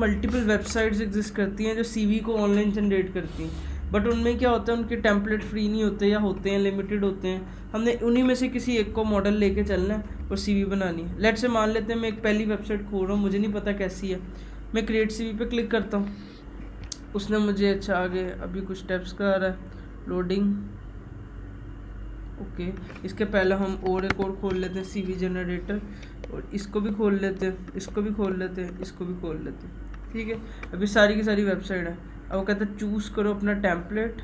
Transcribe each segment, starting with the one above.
Multiple websites exist करती हैं जो सीवी को ऑनलाइन जनरेट करती हैं, बट उनमें क्या होता है, उनके टेम्पलेट फ्री नहीं होते या होते हैं लिमिटेड होते हैं। हमने उन्हीं में से किसी एक को मॉडल लेके चलना है और सीवी बनानी है। लेट से मान लेते हैं मैं एक पहली वेबसाइट खोल रहा हूँ, मुझे नहीं पता कैसी है। मैं क्रिएट सीवी पे क्लिक करता हूँ, उसने मुझे अच्छा आगे अभी कुछ स्टेप्स का आ रहा है लोडिंग। ओके, इसके पहले हम और एक और खोल लेते हैं सीवी जनरेटर, और इसको भी खोल लेते हैं, इसको भी खोल लेते हैं, इसको भी खोल लेते हैं। ठीक है, अभी सारी की सारी वेबसाइट है। अब वो कहता है चूज़ करो अपना टेम्पलेट,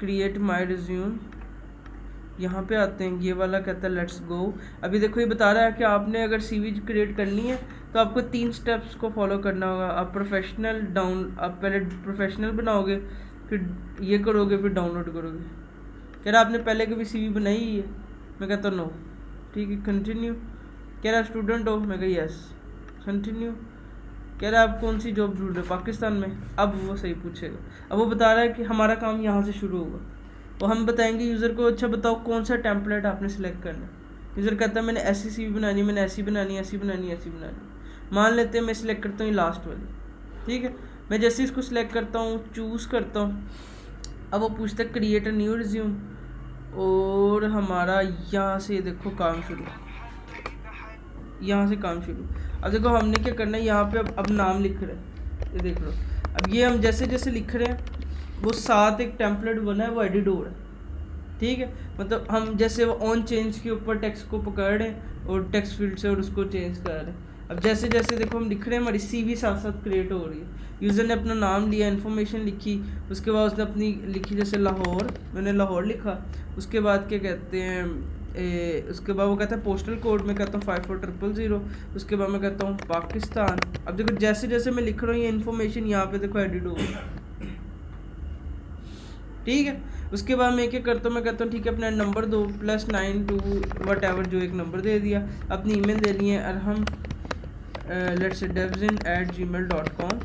क्रिएट माई रिज्यूम। यहाँ पे आते हैं, ये वाला कहता है लेट्स गो। अभी देखो ये बता रहा है कि आपने अगर सीवी क्रिएट करनी है तो आपको 3 स्टेप्स को फॉलो करना होगा। आप आप पहले प्रोफेशनल बनाओगे, फिर ये करोगे, फिर डाउनलोड करोगे। कह रहा आपने पहले कभी सीवी बनाई है? मैं कहता नो। ठीक है, कंटिन्यू। कह रहा स्टूडेंट हो? मैं कहा यस, कंटिन्यू। कह रहा आप कौन सी जॉब ढूंढ रहे हो? पाकिस्तान में। अब वो सही पूछेगा। अब वो बता रहा है कि हमारा काम यहाँ से शुरू होगा, और हम बताएंगे यूज़र को अच्छा बताओ कौन सा टेम्पलेट आपने सेलेक्ट करना है। यूज़र कहता है मैंने ऐसी सीवी बनानी, मैंने ऐसी बनानी, ऐसी बनानी, ऐसी बनानी। मान लेते हैं मैं सिलेक्ट करता हूँ लास्ट वाली। ठीक है, मैं जैसे इसको सिलेक्ट करता हूँ, चूज़ करता हूँ, अब वो पूछता है क्रिएट अ न्यू रिज्यूम, और हमारा यहाँ से देखो काम शुरू, यहाँ से काम शुरू। अब देखो हमने क्या करना है, यहाँ पे अब नाम लिख रहे हैं, ये देख लो। अब ये हम जैसे जैसे लिख रहे हैं वो साथ एक टेम्पलेट बना है, वो एडिट हो रहा है। ठीक है, मतलब हम जैसे वो ऑन चेंज के ऊपर टेक्स्ट को पकड़ रहे हैं और टेक्स्ट फील्ड से और उसको चेंज कर रहे हैं। अब जैसे जैसे देखो हम लिख रहे हैं, हमारी सीवी साथ साथ क्रिएट हो रही है। यूज़र ने अपना नाम लिया, इन्फॉर्मेशन लिखी, उसके बाद उसने अपनी लिखी, जैसे लाहौर, मैंने लाहौर लिखा। उसके बाद क्या कहते हैं, उसके बाद वो कहता है पोस्टल कोड, मैं कहता हूँ 5400। उसके बाद मैं कहता हूँ पाकिस्तान। अब देखो जैसे जैसे मैं लिख रहा हूँ ये इन्फॉर्मेशन यहाँ पे देखो एडिट हो गई। ठीक है, उसके बाद मैं क्या करता हूँ, मैं कहता हूँ ठीक है अपना नंबर दो, +92 वट एवर, जो एक नंबर दे दिया। अपनी ईमेल देनी है अरहम लेट्स से devzin@gmail.com।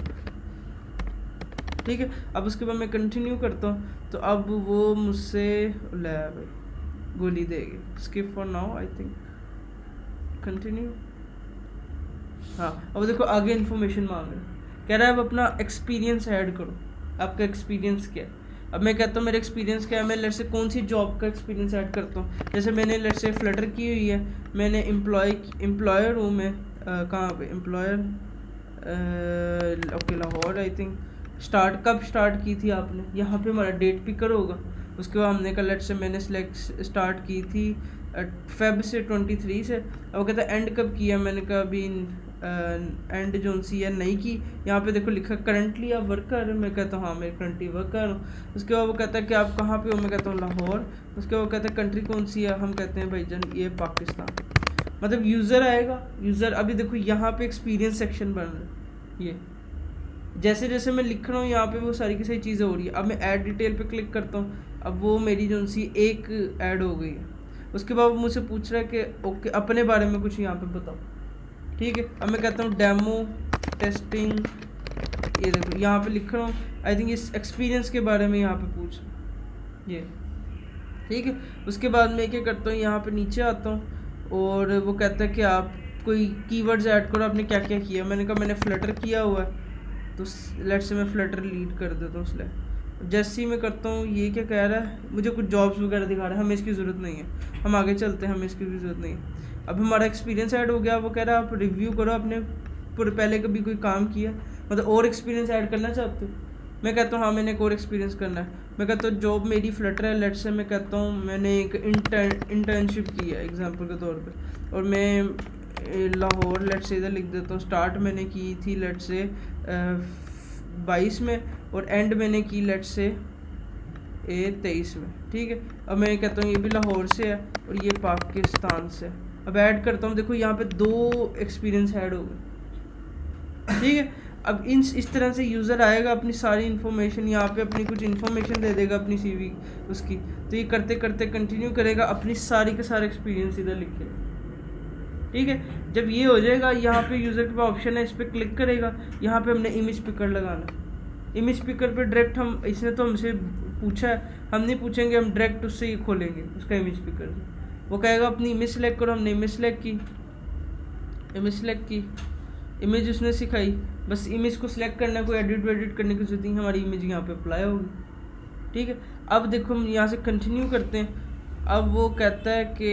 ठीक है, अब उसके बाद मैं कंटिन्यू करता हूँ, तो अब वो मुझसे ले भाई गोली देगी। Skip for now I think, continue. हाँ, अब देखो आगे इन्फॉर्मेशन मांग रहा है, कह रहा है अब अपना एक्सपीरियंस ऐड करो, आपका एक्सपीरियंस क्या है। अब मैं कहता हूँ मेरा एक्सपीरियंस क्या है, मैं लेट से कौन सी जॉब का एक्सपीरियंस ऐड करता हूँ। जैसे मैंने लेट से फ्लटर की हुई है, मैंने एम्प्लॉयर हूँ मैं, कहाँ पे employer, okay Lahore I think. कब स्टार्ट की थी आपने, यहाँ पे हमारा डेट पिकर होगा। उसके बाद हमने कहा लेट से मैंने स्टार्ट की थी फेब से 23 से। अब वो कहता है एंड कब किया, मैंने कहा अभी एंड जो सी है नहीं की। यहाँ पे देखो लिखा करंटली आप वर्क कर रहे हो, मैं कहता हूँ हाँ मैं करंटली वर्क कर रहा हूँ। उसके बाद वो कहता है कि आप कहाँ पे हो, मैं कहता हूँ लाहौर। उसके बाद वो कहता है कंट्री कौन सी है, हम कहते हैं भाईजान ये पाकिस्तान। मतलब यूज़र आएगा, यूज़र अभी देखो यहाँ पे एक्सपीरियंस सेक्शन बन रहा है। ये जैसे जैसे मैं लिख रहा हूँ यहाँ पे वो सारी की सारी चीज़ें हो रही है। अब मैं ऐड डिटेल पे क्लिक करता हूँ, अब वो मेरी जो सी एक ऐड हो गई है। उसके बाद वो मुझसे पूछ रहा है कि ओके अपने बारे में कुछ यहाँ पे बताओ। ठीक है, अब मैं कहता हूँ डेमो टेस्टिंग, ये देखो यहाँ पे लिख रहा हूँ, आई थिंक इस एक्सपीरियंस के बारे में यहाँ पे पूछ ये। ठीक है, उसके बाद मैं क्या करता हूँ, यहाँ पे नीचे आता हूँ और वो कहता है कि आप कोई कीवर्ड्स ऐड करो, आपने क्या क्या किया। मैंने कहा मैंने फ्लटर किया हुआ है, तो लेट से मैं फ्लटर लीड कर देता हूँ इसलिए। जैसे ही मैं करता हूँ, ये क्या कह रहा है, मुझे कुछ जॉब्स वगैरह दिखा रहा है, हमें इसकी ज़रूरत नहीं है, हम आगे चलते हैं, हमें इसकी भी ज़रूरत नहीं है। अब हमारा एक्सपीरियंस ऐड हो गया। वो कह रहा है आप रिव्यू करो अपने पहले कभी कोई काम किया, मतलब और एक्सपीरियंस ऐड करना चाहते हो। मैं कहता हूँ हाँ मैंने एक और एक्सपीरियंस करना है। मैं कहता हूँ जॉब मेरी फ्लटर है, लेट से मैं कहता हूँ मैंने एक इंटर्नशिप की है एग्जांपल के तौर पे, और मैं लाहौर लेट से इधर लिख देता हूँ। स्टार्ट मैंने की थी लेट से 22 में, और एंड मैंने की लेट से 23 में। ठीक है, अब मैं कहता हूँ ये भी लाहौर से है और ये पाकिस्तान से। अब ऐड करता हूँ, देखो यहाँ पे 2 एक्सपीरियंस ऐड हो गए। ठीक है, अब इस तरह से यूज़र आएगा, अपनी सारी इन्फॉर्मेशन यहाँ पे अपनी कुछ इन्फॉर्मेशन दे देगा अपनी सीवी उसकी, तो ये करते करते कंटिन्यू करेगा, अपनी सारी के सारे एक्सपीरियंस इधर लिखेगा। ठीक है, जब ये हो जाएगा, यहाँ पे यूज़र के पास ऑप्शन है, इस पर क्लिक करेगा। यहाँ पे हमने इमेज पिकर लगाना। इमेज पिकर पे डायरेक्ट हम, इसने तो हमसे पूछा है, हम नहीं पूछेंगे, हम डायरेक्ट उससे ये खोलेंगे उसका इमेज पिकर। वो कहेगा अपनी इमेज सेलेक्ट करो, हमने इमेज सेलेक्ट की, इमेज उसने सिखाई। बस इमेज को सिलेक्ट करना है, कोई एडिट वेडिट करने की जरूरत नहीं, हमारी इमेज यहाँ पे अप्लाई होगी। ठीक है, अब देखो हम यहाँ से कंटिन्यू करते हैं। अब वो कहता है कि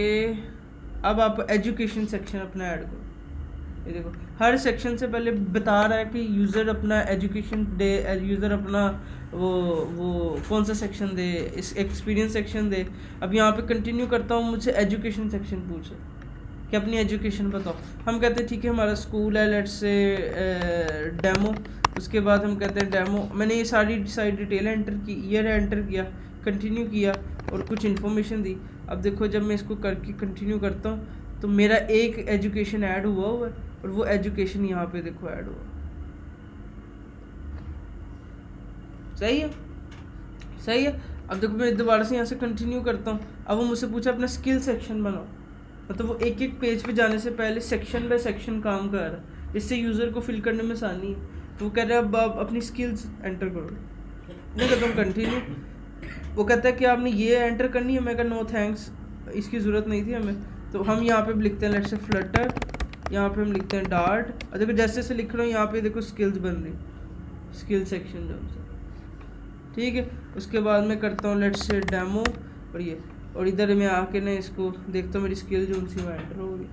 अब आप एजुकेशन सेक्शन अपना ऐड करो। ये देखो हर सेक्शन से पहले बता रहा है कि यूज़र अपना एजुकेशन दे, यूज़र अपना वो कौन सा सेक्शन दे, इस एक्सपीरियंस सेक्शन दे। अब यहाँ पे कंटिन्यू करता हूँ, मुझसे एजुकेशन सेक्शन पूछे कि अपनी एजुकेशन बताओ। हम कहते हैं ठीक है हमारा स्कूल है, लेट्स से डेमो। उसके बाद हम कहते हैं डेमो, मैंने ये सारी डिटेल एंटर की, ईयर एंटर किया, कंटिन्यू किया और कुछ इन्फॉर्मेशन दी। अब देखो जब मैं इसको करके कंटिन्यू करता हूँ तो मेरा एक एजुकेशन ऐड हुआ है और वो एजुकेशन यहाँ पे देखो ऐड हुआ। सही है, सही है। अब देखो मैं दोबारा से यहाँ से कंटिन्यू करता हूँ। अब वो मुझसे पूछा अपना स्किल सेक्शन बनाओ, मतलब वो एक एक पेज पे जाने से पहले सेक्शन बाय सेक्शन काम कर रहा है, इससे यूज़र को फिल करने में आसानी है। तो वो कह रहा है अब आप अपनी स्किल्स एंटर करो। मैं कहता हूँ कंटिन्यू। वो कहता है कि आपने ये एंटर करनी है। मैं कहा नो थैंक्स, इसकी ज़रूरत नहीं थी हमें। तो हम यहाँ पे लिखते हैं लेट्स से फ्लटर, यहाँ पे हम लिखते हैं डार्ट। और देखो जैसे जैसे लिख रहा हूँ यहाँ पे देखो स्किल्स बन रही, स्किल सेक्शन जो से। ठीक है, उसके बाद मैं करता हूँ लेट्स से डेमो और ये, और इधर मैं आके ना इसको देखता हूँ मेरी स्किल जो उनसी में एंटर हो गई।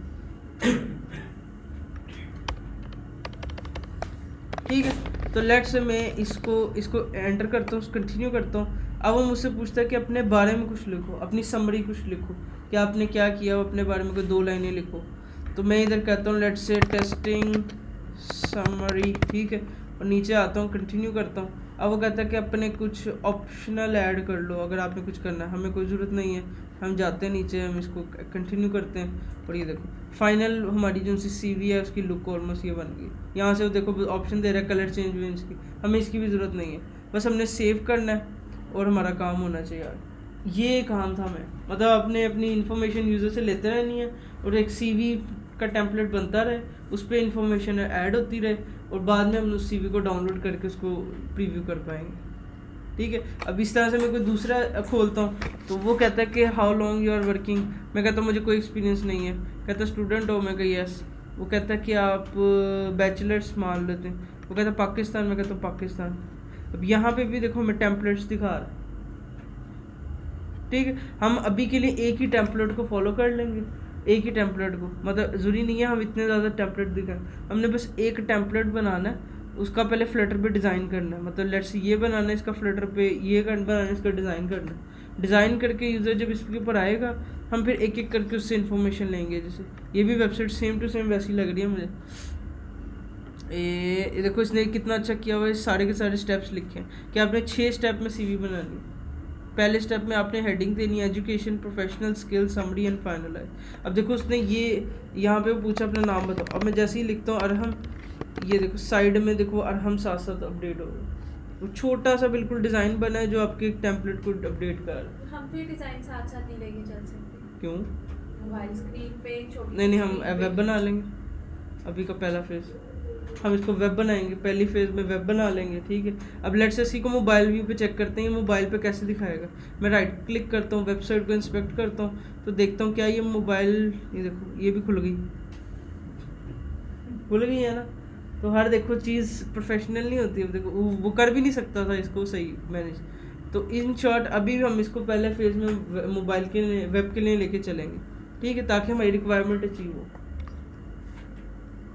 ठीक है, तो लेट्स से मैं इसको एंटर करता हूँ, कंटिन्यू करता हूँ। अब वो मुझसे पूछता है कि अपने बारे में कुछ लिखो, अपनी समरी कुछ लिखो कि आपने क्या किया, वो अपने बारे में कोई 2 लाइनें लिखो। तो मैं इधर कहता हूँ लेट्स से टेस्टिंग समरी। ठीक है, और नीचे आता हूँ, कंटिन्यू करता हूँ। अब वो कहता है कि अपने कुछ ऑप्शनल ऐड कर लो अगर आपने कुछ करना है, हमें कोई ज़रूरत नहीं है। हम जाते हैं नीचे, हम इसको कंटिन्यू करते हैं और ये देखो फाइनल हमारी जो सी CV है उसकी लुक ऑलमोस्ट ये बन गई। यहाँ से वो देखो ऑप्शन दे रहा है कलर चेंज वेंज की, हमें इसकी भी ज़रूरत नहीं है, बस हमने सेव करना है और हमारा काम होना चाहिए यार। ये काम था मैं, मतलब आपने अपनी इन्फॉर्मेशन यूज़र से लेते रहनी है और एक CV का टेम्पलेट बनता रहे, उस पर इन्फॉर्मेशन ऐड होती रहे और बाद में हम उस CV को डाउनलोड करके उसको प्रीव्यू कर पाएंगे। ठीक है, अब इस तरह से मैं कोई दूसरा खोलता हूँ तो वो कहता है कि how long you are working. मैं कहता हूँ मुझे कोई एक्सपीरियंस नहीं है। कहता है स्टूडेंट हो, मैं कहा यस। वो कहता है कि आप बैचलर्स मान लेते हैं। वो कहता है पाकिस्तान, मैं कहता हूँ पाकिस्तान। अब यहाँ पे भी देखो मैं टेम्पलेट्स दिखा रहा। ठीक है, हम अभी के लिए एक ही टेम्पलेट को फॉलो कर लेंगे, एक ही टेम्पलेट को, मतलब ज़रूरी नहीं है हम इतने ज़्यादा टेम्पलेट दिखाएं, हमने बस एक टेम्पलेट बनाना है। उसका पहले फ्लटर पे डिज़ाइन करना है, मतलब लेट्स ये बनाना है इसका फ्लटर पे, ये बनाना है इसका डिज़ाइन करना है। डिज़ाइन करके यूज़र जब इसके ऊपर आएगा हम फिर एक एक करके उससे इन्फॉर्मेशन लेंगे। जैसे ये भी वेबसाइट सेम टू सेम वैसी लग रही है मुझे। ये देखो इसने कितना अच्छा किया हुआ है, सारे के सारे स्टेप्स लिखे हैं कि आपने 6 स्टेप में CV बनानी है। पहले स्टेप में आपने हेडिंग देनी है education, professional, skill, summary and finalize. अब देखो उसने ये यहाँ पे पूछा अपना नाम बताओ। अब मैं जैसे ही लिखता हूँ अरहम, ये देखो साइड में देखो अरहम साथ साथ अपडेट हो गया। वो छोटा सा बिल्कुल डिज़ाइन बना है जो आपके टेम्पलेट को अपडेट कर रहा है। हम भी डिज़ाइन साथ साथ नहीं लेके चल सकते क्यों? मोबाइल स्क्रीन पे छोटी नहीं हम वेब बना लेंगे। अभी का पहला फेज़ हम इसको वेब बनाएंगे, पहली फेज़ में वेब बना लेंगे। ठीक है, अब लेट्स से इसी को मोबाइल व्यू पे चेक करते हैं, ये मोबाइल पे कैसे दिखाएगा। मैं राइट क्लिक करता हूँ, वेबसाइट को इंस्पेक्ट करता हूँ तो देखता हूँ क्या ये मोबाइल, ये देखो ये भी खुल गई है ना। तो हर देखो चीज़ प्रोफेशनल नहीं होती है, देखो वो कर भी नहीं सकता था इसको सही मैनेज। तो इन शॉर्ट अभी हम इसको पहले फेज़ में मोबाइल के लिए, वेब के लिए लेके चलेंगे। ठीक है, ताकि हमारी रिक्वायरमेंट अचीव हो।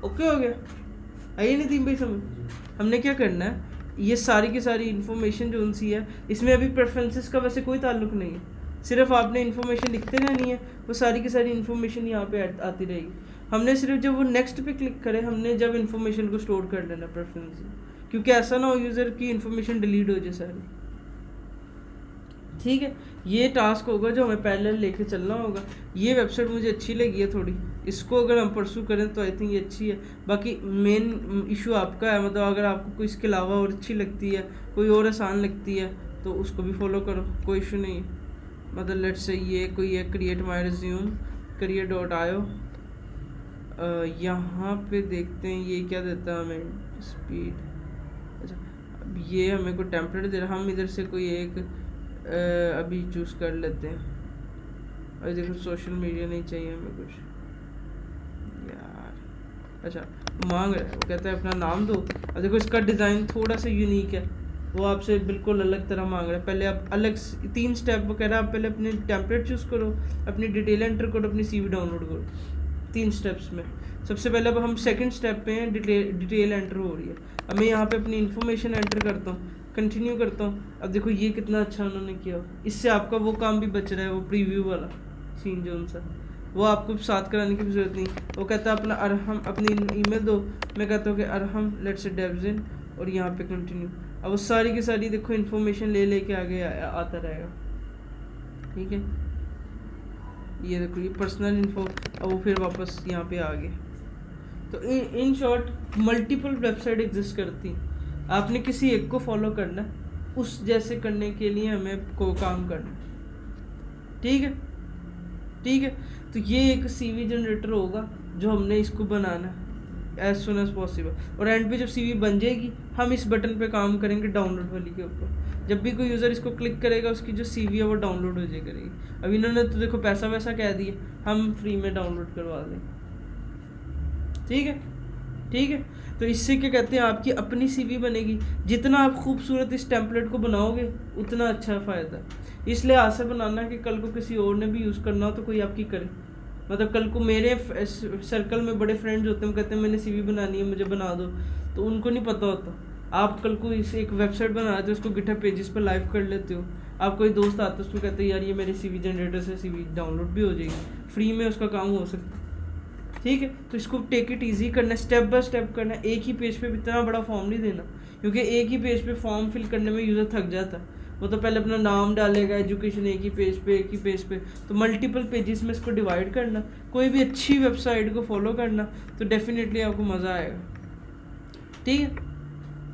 ओके हो गया, आइए नहीं तीन भाई समझ। हमने क्या करना है, ये सारी की सारी इन्फॉर्मेशन जो उनसी है, इसमें अभी प्रेफरेंसेस का वैसे कोई ताल्लुक नहीं है, सिर्फ आपने इन्फॉर्मेशन लिखते रहनी है, वो सारी की सारी इन्फॉर्मेशन यहाँ पे आती रहेगी। हमने सिर्फ जब वो नेक्स्ट पे क्लिक करें, हमने जब इन्फॉर्मेशन को स्टोर कर लेना प्रेफरेंस, क्योंकि ऐसा ना हो यूज़र की इन्फॉर्मेशन डिलीट हो जाए सारी। ठीक है, ये टास्क होगा जो हमें पहले लेके चलना होगा। ये वेबसाइट मुझे अच्छी लगी है थोड़ी, इसको अगर हम परसू करें तो आई थिंक ये अच्छी है। बाकी मेन इशू आपका है, मतलब अगर आपको कोई इसके अलावा और अच्छी लगती है, कोई और आसान लगती है तो उसको भी फॉलो करो, कोई इशू नहीं है। मतलब लेट्स से ये कोई है क्रिएट माई रिज्यूम career.io, यहाँ पे देखते हैं ये क्या देता है हमें, स्पीड। अच्छा, अब ये हमें कोई टेम्पलेट दे रहा, हम इधर से कोई एक अभी चूज़ कर लेते हैं। और देखो सोशल मीडिया नहीं चाहिए हमें कुछ यार, अच्छा मांग रहा है, वो कहता है अपना नाम दो। अब देखो इसका डिज़ाइन थोड़ा सा यूनिक है, वो आपसे बिल्कुल अलग तरह मांग रहा है। पहले आप अलग 3 स्टेप वो कह रहा है, आप पहले अपने टेम्पलेट चूज़ करो, अपनी डिटेल एंटर करो, अपनी CV डाउनलोड करो। 3 स्टेप्स में सबसे पहले अब हम सेकंड स्टेप पे हैं, डिटेल एंटर हो रही है। अब मैं यहाँ पे अपनी इन्फॉर्मेशन एंटर करता हूँ, कंटिन्यू करता हूँ। अब देखो ये कितना अच्छा उन्होंने किया, इससे आपका वो काम भी बच रहा है, वो प्रीव्यू वाला सीन जो उनसा, वो आपको साथ कराने की भी जरूरत नहीं। वो कहता है अपना अरहम, अपनी ईमेल दो, मैं कहता हूँ कि अरहम लेट्स से डेवजिन, और यहाँ पे कंटिन्यू। अब वो सारी की सारी देखो इन्फॉर्मेशन ले लेके आगे आता रहेगा। ठीक है, ये देखो ये पर्सनल इन्फो, अब वो फिर वापस यहाँ पे आ गए। तो in short multiple website exist करती, आपने किसी एक को फॉलो करना, उस जैसे करने के लिए हमें को काम करना। ठीक है, ठीक है। तो ये एक CV जनरेटर होगा जो हमने इसको बनाना है एज सुन एज पॉसिबल, और एंड पे जब CV बन जाएगी हम इस बटन पे काम करेंगे डाउनलोड वाली के ऊपर। जब भी कोई यूज़र इसको क्लिक करेगा उसकी जो CV है वो डाउनलोड हो जाए करेगी। अब इन्होंने तो देखो पैसा वैसा कह दिया, हम फ्री में डाउनलोड करवा दें। ठीक है, ठीक है। तो इससे क्या कहते हैं, आपकी अपनी CV बनेगी। जितना आप खूबसूरत इस टेम्पलेट को बनाओगे उतना अच्छा फ़ायदा। इसलिए आशा बनाना कि कल को किसी और ने भी यूज़ करना हो तो कोई आपकी करे। मतलब कल को मेरे सर्कल में बड़े फ्रेंड्स होते हैं, कहते हैं मैंने CV बनानी है मुझे बना दो, तो उनको नहीं पता होता। आप कल को इस एक वेबसाइट बनाते हो, उसको गिटहब पेजेस पर लाइव कर लेते हो। आप कोई दोस्त आता है उसको कहते हैं यार ये मेरे CV जनरेटर से CV डाउनलोड भी हो जाएगी, फ्री में उसका काम हो सकता है। ठीक है, तो इसको टेक इट इजी करना है, स्टेप बाय स्टेप करना है। एक ही पेज पे इतना बड़ा फॉर्म नहीं देना, क्योंकि एक ही पेज पे फॉर्म फिल करने में यूज़र थक जाता है। वो तो पहले अपना नाम डालेगा, एजुकेशन एक ही पेज पे। तो मल्टीपल पेजेस में इसको डिवाइड करना, कोई भी अच्छी वेबसाइट को फॉलो करना, तो डेफिनेटली आपको मज़ा आएगा। ठीक है,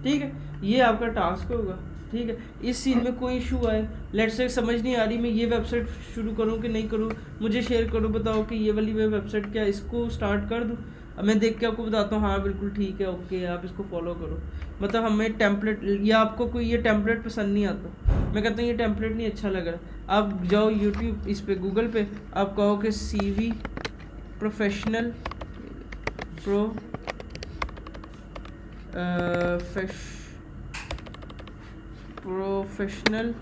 ठीक है, ये आपका टास्क होगा। ठीक है, इस सीन में कोई इशू आए, लेट्स से समझ नहीं आ रही मैं ये वेबसाइट शुरू करूँ कि नहीं करूँ, मुझे शेयर करो, बताओ कि ये वाली वेबसाइट क्या, इसको स्टार्ट कर दूँ। अब मैं देख के आपको बताता हूँ हाँ बिल्कुल ठीक है, ओके आप इसको फॉलो करो। मतलब हमें टेम्पलेट, या आपको कोई ये टेम्पलेट पसंद नहीं आता, मैं कहता हूँ ये टेम्पलेट नहीं अच्छा लग रहा, आप जाओ यूट्यूब इस पे गूगल पे, आप कहो कि CV प्रोफेशनल प्रोफेशनल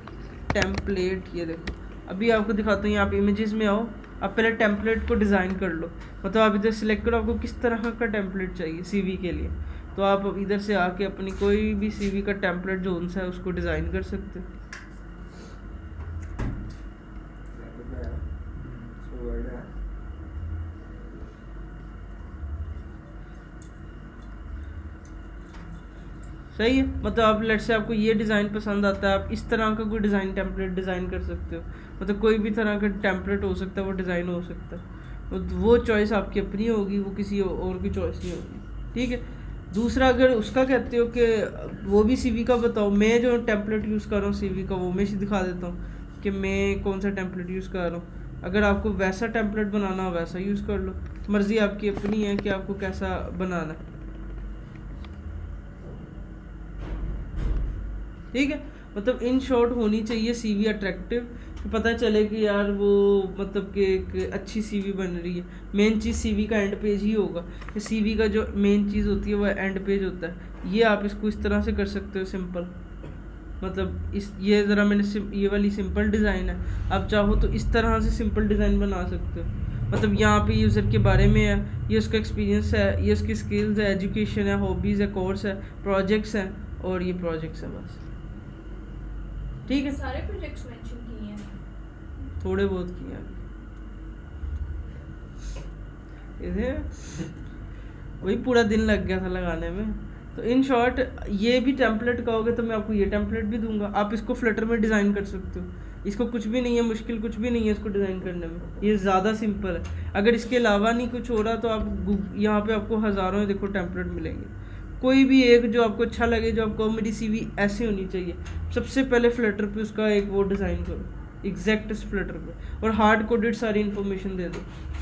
टेम्पलेट। ये देखो अभी आपको दिखाता हूँ, यहाँ पे इमेजेस में आओ, आप पहले टेम्पलेट को डिज़ाइन कर लो। मतलब आप इधर सिलेक्ट करो आपको किस तरह का टेम्पलेट चाहिए CV के लिए, तो आप इधर से आके अपनी कोई भी CV का टेम्पलेट जो उनसा है उसको डिज़ाइन कर सकते हो। सही है, मतलब आप लेट से आपको ये डिज़ाइन पसंद आता है, आप इस तरह का कोई डिज़ाइन टेम्पलेट डिज़ाइन कर सकते हो। मतलब कोई भी तरह का टेम्पलेट हो सकता है, वो डिज़ाइन हो सकता है, वो चॉइस आपकी अपनी होगी, वो किसी और की चॉइस नहीं होगी। ठीक है, दूसरा अगर उसका कहते हो कि वो भी CV का बताओ, मैं जो टेम्पलेट यूज़ कर रहा हूँ CV का वो मैं दिखा देता हूँ कि मैं कौन सा टेम्पलेट यूज़ कर रहा हूँ। अगर आपको वैसा टेम्पलेट बनाना हो वैसा यूज़ कर लो, मर्ज़ी आपकी अपनी है कि आपको कैसा बनाना है। ठीक है, मतलब इन शॉर्ट होनी चाहिए CV अट्रैक्टिव, कि पता चले कि यार वो मतलब कि एक अच्छी CV बन रही है। मेन चीज़ CV का एंड पेज ही होगा, कि CV का जो मेन चीज़ होती है वो एंड पेज होता है। ये आप इसको इस तरह से कर सकते हो सिंपल, मतलब इस ये ज़रा मैंने ये वाली सिंपल डिज़ाइन है, आप चाहो तो इस तरह से सिंपल डिज़ाइन बना सकते हो। मतलब यहाँ पे यूज़र के बारे में है, ये उसका एक्सपीरियंस है, ये उसकी स्किल्स है, एजुकेशन है, हॉबीज़ है, कोर्स है, प्रोजेक्ट्स हैं, और ये प्रोजेक्ट्स हैं बस। ठीक है, सारे प्रोजेक्ट्स मेंशन किए हैं, थोड़े बहुत किए हैं इधर, वही पूरा दिन लग गया था लगाने में। तो इन शॉर्ट ये भी टेम्पलेट कहोगे तो मैं आपको ये टेम्पलेट भी दूंगा, आप इसको फ्लटर में डिज़ाइन कर सकते हो। इसको कुछ भी नहीं है, मुश्किल कुछ भी नहीं है इसको डिज़ाइन करने में, ये ज़्यादा सिंपल है। अगर इसके अलावा नहीं कुछ हो रहा तो आप यहाँ पे आपको हज़ारों देखो टेम्पलेट मिलेंगे, कोई भी एक जो आपको अच्छा लगे, जो आपको मेरी CV ऐसी होनी चाहिए, सबसे पहले फ्लटर पे उसका एक वो डिज़ाइन करो एग्जैक्ट फ्लटर पे, और हार्ड कोडेड सारी इन्फॉर्मेशन दे दो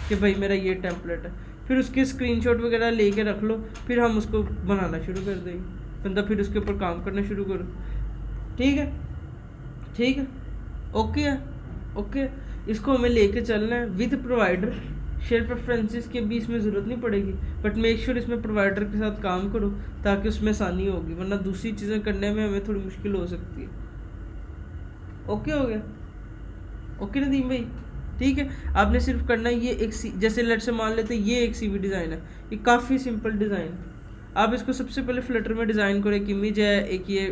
कि भाई मेरा ये टेम्पलेट है। फिर उसके स्क्रीनशॉट वगैरह लेके रख लो, फिर हम उसको बनाना शुरू कर देंगे, बंदा फिर उसके ऊपर काम करना शुरू करो। ठीक है, ठीक है, ओके है, ओके। इसको हमें लेके चलना है विद प्रोवाइडर, शेयर प्रेफरेंसेस की भी इसमें ज़रूरत नहीं पड़ेगी, बट मेक श्योर इसमें प्रोवाइडर के साथ काम करो ताकि उसमें आसानी होगी, वरना दूसरी चीज़ें करने में हमें थोड़ी मुश्किल हो सकती है। ओके हो गया? ओके नदीम भाई, ठीक है। आपने सिर्फ करना है ये एक जैसे लेट से मान लेते हैं ये एक CV डिज़ाइन है, ये काफ़ी सिंपल डिज़ाइन है। आप इसको सबसे पहले फ्लटर में डिज़ाइन करो। एक इमेज है, एक ये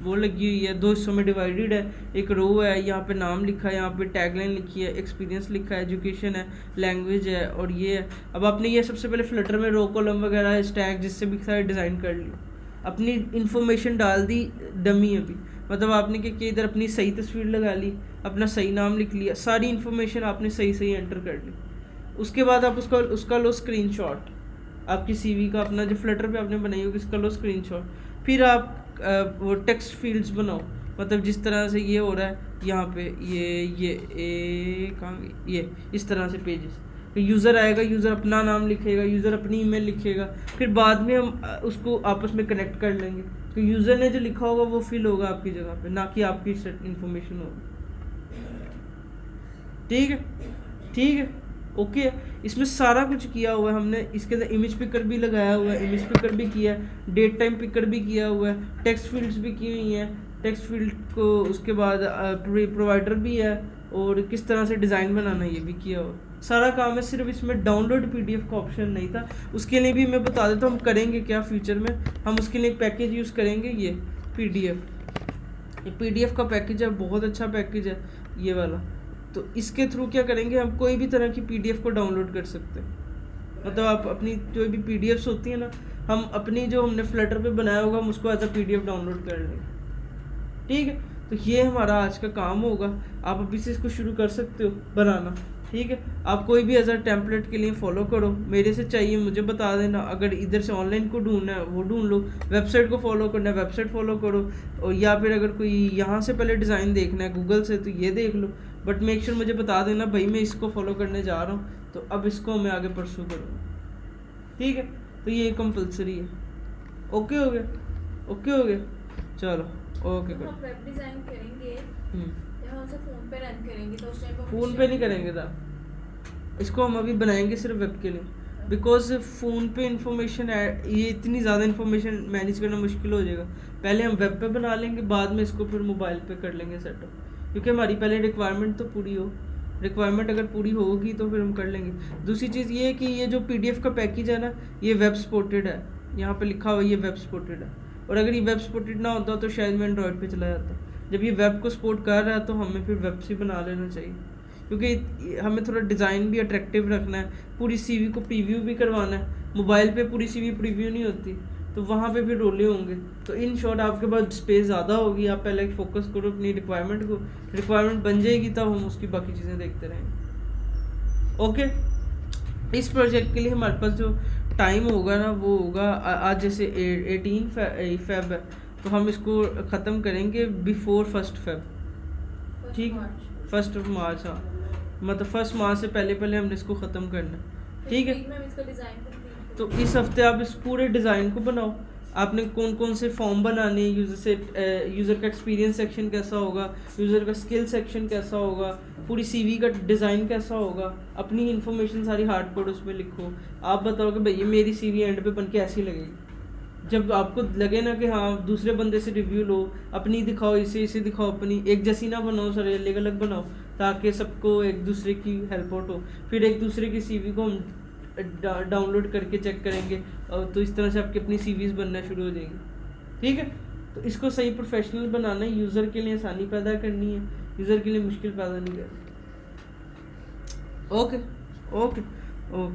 वो लगी हुई है, 2 हिस्सों में डिवाइडेड है, एक रो है, यहाँ पे नाम लिखा है, यहाँ पे टैगलाइन लिखी है, एक्सपीरियंस लिखा है, एजुकेशन है, लैंग्वेज है और ये है। अब आपने ये सबसे पहले फ्लटर में रो कॉलम वगैरह स्टैग जिससे भी सारे डिज़ाइन कर ली, अपनी इन्फॉर्मेशन डाल दी डमी अभी, मतलब आपने क्या किया, इधर अपनी सही तस्वीर लगा ली, अपना सही नाम लिख लिया, सारी इन्फॉर्मेशन आपने सही सही एंटर कर ली। उसके बाद आप उसका लो स्क्रीनशॉट, आपकी CV का अपना जो फ्लटर पे आपने बनाई होगी इसका लो स्क्रीनशॉट। फिर आप वो टेक्स्ट फील्ड्स बनाओ, मतलब जिस तरह से ये हो रहा है यहाँ पे ये इस तरह से पेजेस, फिर यूज़र आएगा, यूज़र अपना नाम लिखेगा, यूज़र अपनी ईमेल लिखेगा, फिर बाद में हम उसको आपस में कनेक्ट कर लेंगे, तो यूज़र ने जो लिखा होगा वो फिल होगा आपकी जगह पे, ना कि आपकी इन्फॉर्मेशन होगी। ठीक है, ठीक है, ओके है। इसमें सारा कुछ किया हुआ है हमने, इसके अंदर इमेज पिकर भी लगाया हुआ है, इमेज पिकर भी किया है, डेट टाइम पिकर भी किया हुआ है, टेक्स्ट फील्ड्स भी की हुई हैं, टेक्स्ट फील्ड को उसके बाद प्रोवाइडर भी है, और किस तरह से डिज़ाइन बनाना ये भी किया हुआ है, सारा काम है। सिर्फ इसमें डाउनलोड PDF का ऑप्शन नहीं था, उसके लिए भी मैं बता देता हूँ हम करेंगे क्या फ्यूचर में। हम उसके लिए एक पैकेज यूज़ करेंगे, ये PDF, ये PDF का पैकेज है, बहुत अच्छा पैकेज है ये वाला। तो इसके थ्रू क्या करेंगे, हम कोई भी तरह की PDF को डाउनलोड कर सकते हैं, मतलब आप अपनी जो भी PDFs होती है ना, हम अपनी जो हमने फ्लटर पे बनाया होगा हम उसको एज अ PDF डाउनलोड कर लेंगे। ठीक है, तो ये हमारा आज का काम होगा, आप अभी से इसको शुरू कर सकते हो बनाना। ठीक है, आप कोई भी एज अ टेम्पलेट के लिए फॉलो करो, मेरे से चाहिए मुझे बता देना, अगर इधर से ऑनलाइन को ढूंढना है वो ढूंढ लो, वेबसाइट को फॉलो करना है वेबसाइट फॉलो करो, और या फिर अगर कोई यहाँ से पहले डिज़ाइन देखना है गूगल से तो ये देख लो, बट मेक श्योर मुझे बता देना भाई मैं इसको फॉलो करने जा रहा हूँ, तो अब इसको मैं आगे परसू करूँगा। ठीक है, तो ये कंपलसरी है। ओके हो गया? ओके हो गया, चलो ओके हम वेब डिज़ाइन करेंगे या हम सिर्फ फ़ोन पे रन करेंगे, तो उस टाइम पर फ़ोन पे नहीं करेंगे था, इसको हम अभी बनाएंगे सिर्फ वेब के लिए, बिकॉज फ़ोन पे इंफॉर्मेशन ये इतनी ज़्यादा इंफॉर्मेशन मैनेज करना मुश्किल हो जाएगा। पहले हम वेब पे बना लेंगे, बाद में इसको फिर मोबाइल पे कर लेंगे सेटअप, क्योंकि हमारी पहले रिक्वायरमेंट तो पूरी हो, रिक्वायरमेंट अगर पूरी होगी तो फिर हम कर लेंगे। दूसरी चीज़ ये है कि ये जो PDF का पैकेज है ना, ये वेब सपोर्टेड है, यहाँ पे लिखा हुआ ये वेब सपोर्टेड है, और अगर ये वेब सपोर्टेड ना होता तो शायद मैं एंड्रॉयड पे चला जाता। जब ये वेब को सपोर्ट कर रहा है तो हमें फिर वेब से बना लेना चाहिए, क्योंकि हमें थोड़ा डिज़ाइन भी अट्रैक्टिव रखना है, पूरी CV को प्रीव्यू भी करवाना है। मोबाइल पे पूरी CV प्रीव्यू नहीं होती, तो वहाँ पे फिर रोले होंगे, तो इन शॉर्ट आपके पास स्पेस ज़्यादा होगी। आप पहले फोकस करो अपनी रिक्वायरमेंट को, रिक्वायरमेंट बन जाएगी तब हम उसकी बाकी चीज़ें देखते रहेंगे। ओके, इस प्रोजेक्ट के लिए हमारे पास जो टाइम होगा ना वो होगा आज जैसे 18 फेब है, तो हम इसको ख़त्म करेंगे बिफोर 1 फेब। ठीक, 1 मार्च, हाँ, मतलब 1 मार्च से पहले पहले हमने इसको ख़त्म करना है। ठीक है, तो इस हफ्ते आप इस पूरे डिज़ाइन को बनाओ। आपने कौन कौन से फॉर्म बनाने हैं, यूज़र का एक्सपीरियंस सेक्शन कैसा होगा, यूज़र का स्किल सेक्शन कैसा होगा, पूरी CV का डिज़ाइन कैसा होगा, अपनी इन्फॉर्मेशन सारी हार्ड कोड उसमें लिखो। आप बताओ कि भैया मेरी CV एंड पे बन के ऐसी लगेगी। जब आपको लगे ना कि हाँ दूसरे बंदे से रिव्यू लो, अपनी दिखाओ, इसे दिखाओ, अपनी एक जैसी ना बनाओ, सारे अलग अलग बनाओ, ताकि सबको एक दूसरे की हेल्प आउट हो। फिर एक दूसरे की CV को हम डाउनलोड करके चेक करेंगे, और तो इस तरह से आपकी अपनी CVs बनना शुरू हो जाएगी। ठीक है, तो इसको सही प्रोफेशनल बनाना है, यूज़र के लिए आसानी पैदा करनी है, यूज़र के लिए मुश्किल पैदा नहीं करनी। Okay okay.